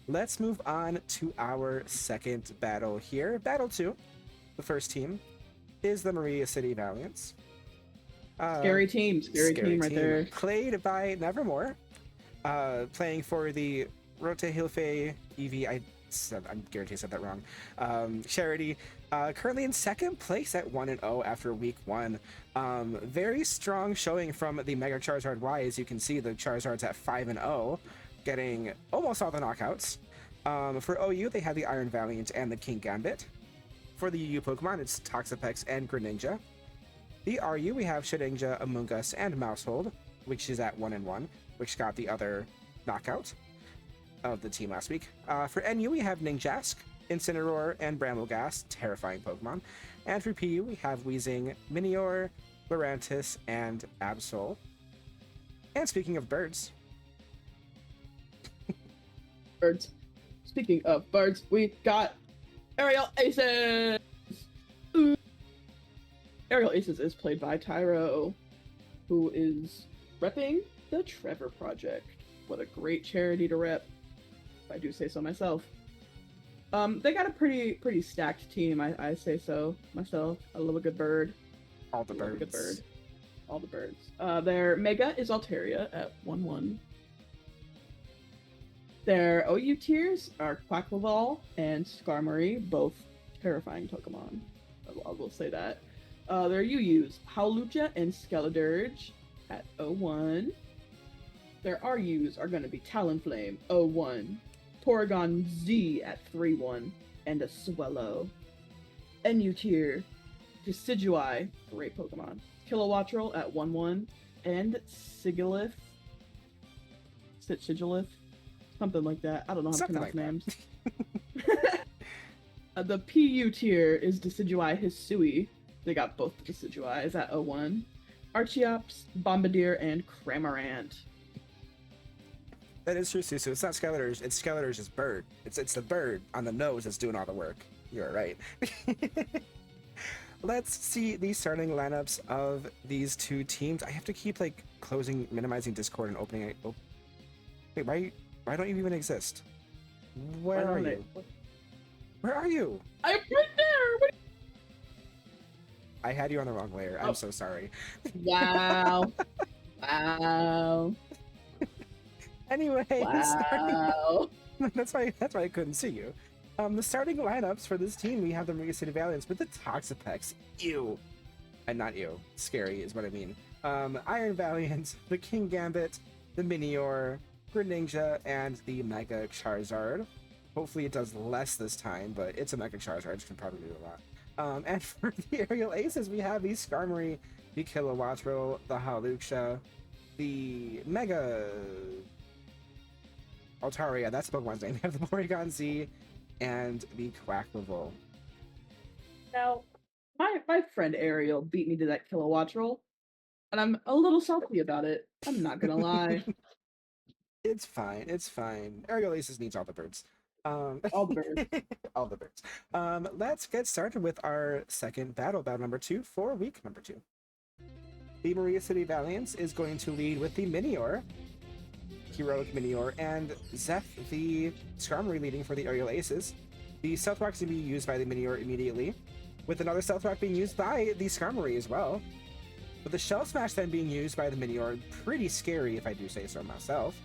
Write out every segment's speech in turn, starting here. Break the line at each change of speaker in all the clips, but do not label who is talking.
let's move on to our second battle here. Battle 2, the first team, is the Marea City Valiants.
Scary team right there.
Played by Nevermore, playing for the Rote Hilfe EV. I'm guaranteed I said that wrong. Charity, currently in second place at 1-0 after week 1. Very strong showing from the Mega Charizard Y. As you can see, the Charizard's at 5-0, getting almost all the knockouts. For OU, they have the Iron Valiant and the King Gambit. For the UU Pokemon, it's Toxapex and Greninja. The RU, we have Shedinja, Amoonguss, and Mousehold, which is at 1-1, which got the other knockout of the team last week. For NU, we have Ninjask, Incineroar, and Brambleghast, terrifying Pokemon. And for PU, we have Weezing, Minior, Lurantis, and Absol. And speaking of birds...
Birds. Speaking of birds, we got Aerial Aces! Ooh. Aerial Aces is played by Tyro, who is repping the Trevor Project. What a great charity to rep, if I do say so myself. They got a pretty stacked team, I say so myself. I love a good bird.
All the birds.
A good bird. All the birds. Their Mega is Altaria at 1-1. Their OU tiers are Quaquaval and Skarmory, both terrifying Pokemon. I will say that. Their UUs, Howlucha and Skeledirge at 0-1. Their RUs are going to be Talonflame, 0-1. Porygon Z at 3-1. And a Swellow. NU tier, Decidueye, great Pokemon. Kilowattrel at 1-1. And Sigilif. Sigilif? Something like that. I don't know how to pronounce names. The PU tier is Decidueye Hisui. They got both the Decidueyes at 0-1. Archeops, Bombardier, and Cramorant.
That is true, Susu. It's not Skeletor's. It's Skeletor's bird. It's the bird on the nose that's doing all the work. You're right. Let's see the starting lineups of these two teams. I have to keep minimizing Discord and opening it. Oh. Wait, why don't you even exist? Where are you? Where are you?
I'm right there.
I had you on the wrong layer. I'm so sorry.
Wow. Wow.
Anyway,
wow.
That's why I couldn't see you. The starting lineups for this team, we have the Marea City Valiants with the Toxapex. Ew. And not ew. Scary is what I mean. Iron Valiant, the King Gambit, the Minior, Greninja, and the Mega Charizard. Hopefully it does less this time, but it's a Mega Charizard. It can probably do a lot. And for the Aerial Aces, we have the Skarmory, the Kilowattrel, the Howlucha, the Mega Altaria, that's Pokemon's name. We have the Porygon Z, and the Quaquaval.
Now, my friend Ariel beat me to that Kilowattrel, and I'm a little salty about it. I'm not gonna lie.
It's fine. It's fine. Aerial Aces needs all the birds.
All the birds.
All the birds. Let's get started with our second battle number 2 for week number 2. The Marea City Valiants is going to lead with the Minior, Heroic Minior, and Zeph, the Skarmory, leading for the Aerial Aces. The Stealth Rock is going to be used by the Minior immediately, with another Stealth Rock being used by the Skarmory as well. With the Shell Smash then being used by the Minior, pretty scary if I do say so myself.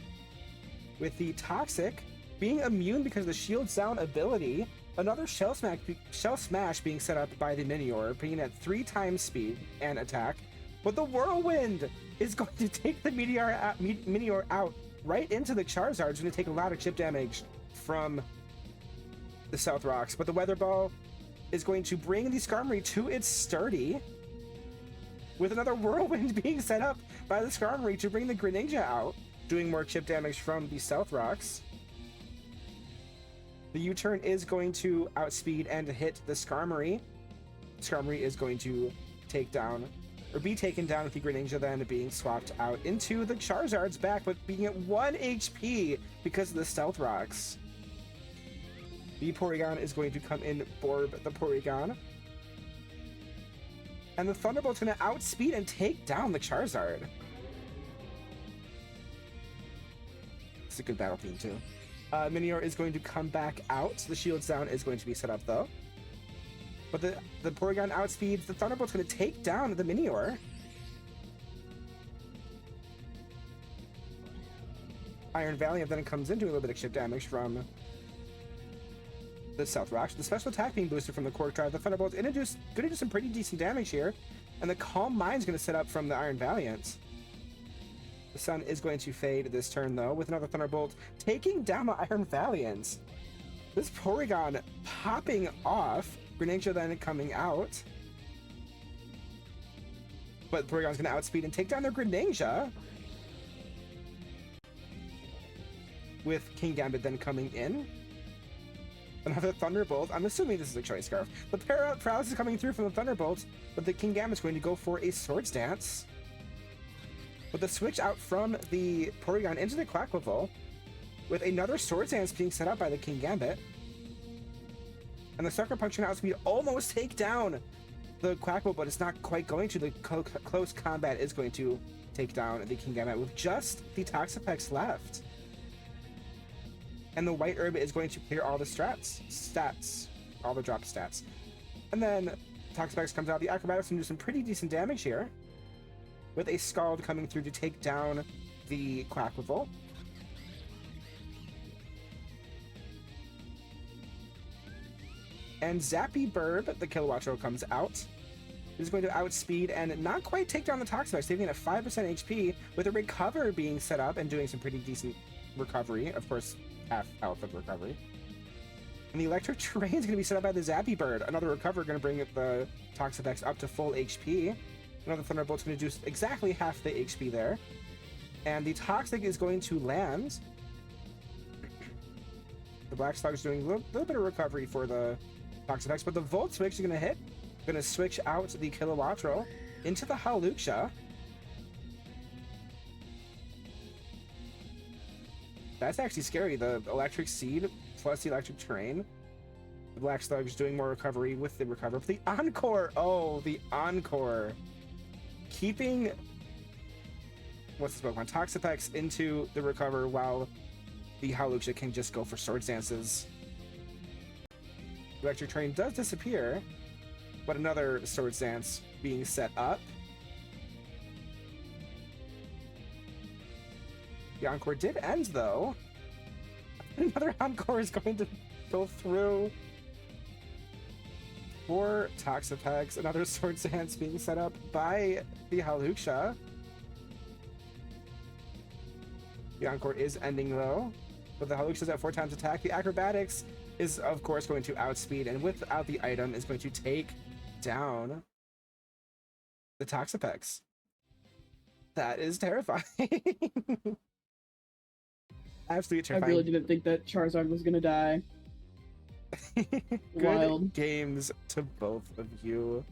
With the Toxic being immune because of the Shield Sound ability, another Shell Smash being set up by the Minior, being at 3 times speed and attack. But the Whirlwind is going to take the Minior out right into the Charizard. It's going to take a lot of chip damage from the Stealth Rocks. But the Weather Ball is going to bring the Skarmory to its sturdy, with another Whirlwind being set up by the Skarmory to bring the Greninja out, doing more chip damage from the Stealth Rocks. The U-turn is going to outspeed and hit the Skarmory. Skarmory is going to be taken down with the Greninja then being swapped out into the Charizard's back, but being at 1 HP because of the Stealth Rocks. The Porygon is going to come in for the Porygon. And the Thunderbolt's going to outspeed and take down the Charizard. It's a good battle theme too. Minior is going to come back out. The shields down is going to be set up though. But the Porygon outspeeds. The Thunderbolt's going to take down the Minior. Iron Valiant then comes in doing a little bit of chip damage from the South Rocks. The special attack being boosted from the Cork Drive. The Thunderbolt's going to do some pretty decent damage here. And the Calm Mind's going to set up from the Iron Valiant. The Sun is going to fade this turn though with another Thunderbolt taking down the Iron Valiant. This Porygon popping off. Greninja then coming out. But Porygon's going to outspeed and take down their Greninja. With King Gambit then coming in. Another Thunderbolt. I'm assuming this is a Choice Scarf. The Paralysis is coming through from the Thunderbolt, but the King Gambit's going to go for a Swords Dance. With the switch out from the Porygon into the Quaquaval, with another Swords Dance being set up by the King Gambit. And the Sucker Punch can outspeed almost take down the Quaquaval, but it's not quite going to. The close combat is going to take down the King Gambit with just the Toxapex left. And the White Herb is going to clear all the stats, all the drop stats. And then Toxapex comes out. The Acrobatics can do some pretty decent damage here, with a Scald coming through to take down the Quaquaval. And Zappy Burb, the Kilowattrel, comes out. He's going to outspeed and not quite take down the Toxapex, saving it at 5% HP, with a Recover being set up and doing some pretty decent recovery. Of course, half health of recovery. And the Electric Terrain is going to be set up by the Zappy Bird. Another Recover going to bring the Toxapex up to full HP. Another Thunderbolt's going to do exactly half the HP there. And the Toxic is going to land. The Black Slug's doing a little bit of recovery for the Toxapex, but the Volt Switch is going to hit. Going to switch out the Kilowattrel into the Hawlucha. That's actually scary. The Electric Seed plus the Electric Terrain. The Black Slug's doing more recovery with the Recover. But the Encore! Oh, the Encore. Keeping... what's this Pokemon? Toxapex into the Recover while the Hawlucha can just go for Swords Dances. Electric Terrain does disappear, but another Swords Dance being set up. The Encore did end, though. Another Encore is going to go through for Toxapex. Another Swords Dance being set up by the Hawlucha. The Encore is ending, though. But the Hawlucha's at 4 times attack. The Acrobatics is, of course, going to outspeed, and without the item, is going to take down the Toxapex. That is terrifying. Absolutely terrifying.
I really didn't think that Charizard was gonna die.
Good
Wild
games to both of you.